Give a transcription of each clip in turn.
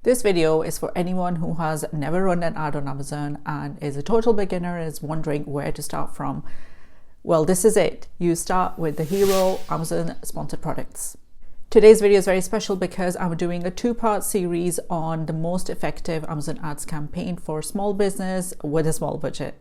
This video is for anyone who has never run an ad on Amazon and is a total beginner and is wondering where to start from. Well, this is it. You start with the hero Amazon sponsored products. Today's video is very special because I'm doing a two-part series on the most effective Amazon ads campaign for small business with a small budget.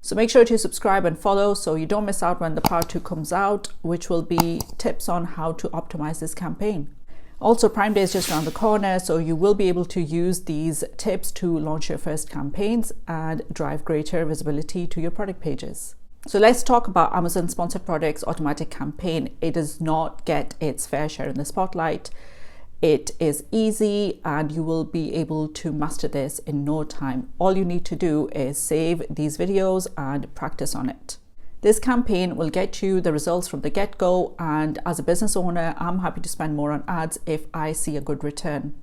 So make sure to subscribe and follow so you don't miss out when the part 2 comes out, which will be tips on how to optimize this campaign. Also, Prime Day is just around the corner, so you will be able to use these tips to launch your first campaigns and drive greater visibility to your product pages. So let's talk about Amazon Sponsored Products Automatic Campaign. It does not get its fair share in the spotlight. It is easy and you will be able to master this in no time. All you need to do is save these videos and practice on it. This campaign will get you the results from the get-go, and as a business owner, I'm happy to spend more on ads if I see a good return.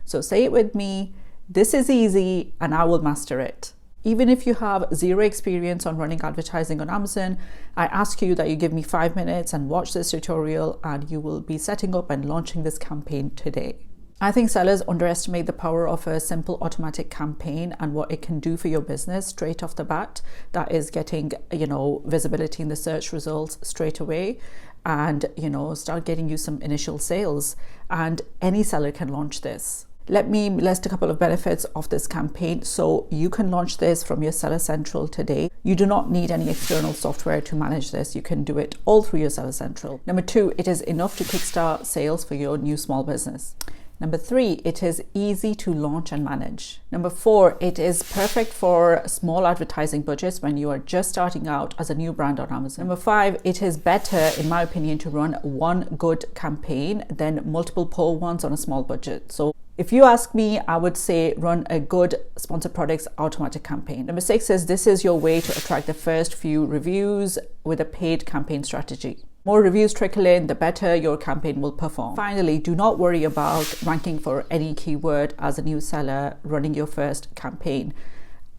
So say it with me, this is easy and I will master it. Even if you have zero experience on running advertising on Amazon, I ask you that you give me 5 minutes and watch this tutorial and you will be setting up and launching this campaign today. I think sellers underestimate the power of a simple automatic campaign and what it can do for your business straight off the bat. That is getting, visibility in the search results straight away and, start getting you some initial sales. And any seller can launch this. Let me list a couple of benefits of this campaign. So you can launch this from your Seller Central today. You do not need any external software to manage this. You can do it all through your Seller Central. Number 2, it is enough to kickstart sales for your new small business. Number 3, it is easy to launch and manage. Number 4, it is perfect for small advertising budgets when you are just starting out as a new brand on Amazon. Number 5, it is better, in my opinion, to run one good campaign than multiple poor ones on a small budget. So if you ask me, I would say run a good sponsored products automatic campaign. Number 6 is this is your way to attract the first few reviews with a paid campaign strategy. More reviews trickle in, the better your campaign will perform. Finally, do not worry about ranking for any keyword as a new seller running your first campaign.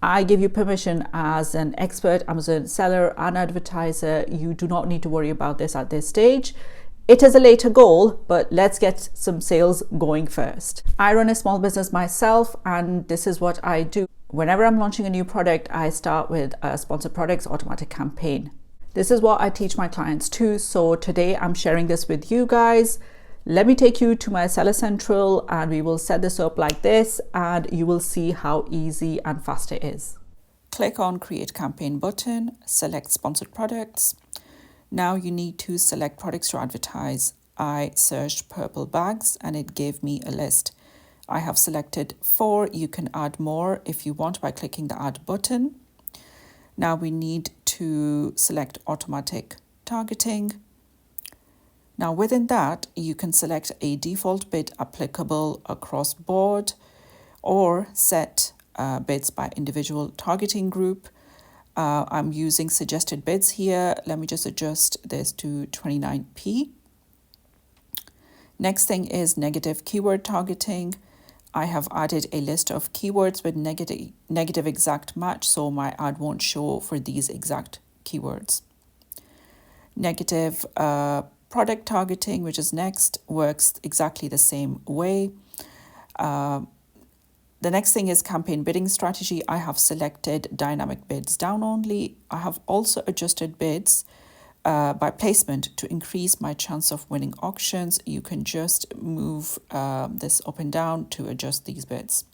I give you permission as an expert Amazon seller and advertiser. You do not need to worry about this at this stage. It is a later goal, but let's get some sales going first. I run a small business myself, and this is what I do. Whenever I'm launching a new product, I start with a sponsored products automatic campaign. This is what I teach my clients too. So today I'm sharing this with you guys. Let me take you to my Seller Central and we will set this up like this and you will see how easy and fast it is. Click on Create Campaign button, select Sponsored Products. Now you need to select products to advertise. I searched purple bags and it gave me a list. I have selected 4. You can add more if you want by clicking the Add button. Now we need to select automatic targeting. Now within that, you can select a default bid applicable across board or set bids by individual targeting group. I'm using suggested bids here. Let me just adjust this to 29p. Next thing is negative keyword targeting. I have added a list of keywords with negative exact match, so my ad won't show for these exact keywords. Negative product targeting, which is next, works exactly the same way. The next thing is campaign bidding strategy. I have selected dynamic bids down only. I have also adjusted bids by placement to increase my chance of winning auctions. You can just move this up and down to adjust these bids.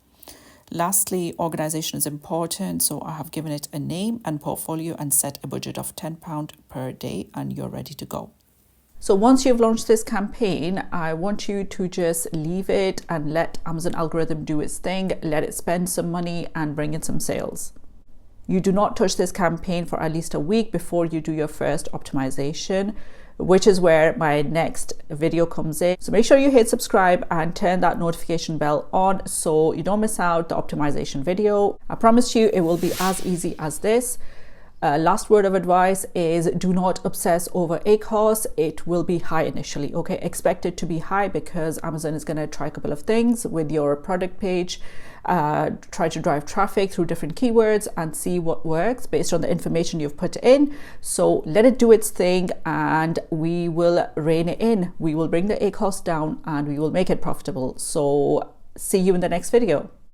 Lastly, organization is important, so I have given it a name and portfolio and set a budget of £10 per day and you're ready to go. So once you've launched this campaign, I want you to just leave it and let Amazon algorithm do its thing, let it spend some money and bring in some sales. You do not touch this campaign for at least a week before you do your first optimization, which is where my next video comes in. So make sure you hit subscribe and turn that notification bell on so you don't miss out the optimization video. I promise you it will be as easy as this. Last word of advice is do not obsess over ACoS. It will be high initially, okay? Expect it to be high because Amazon is going to try a couple of things with your product page, try to drive traffic through different keywords and see what works based on the information you've put in. So let it do its thing and we will rein it in. We will bring the ACoS down and we will make it profitable. So See you in the next video.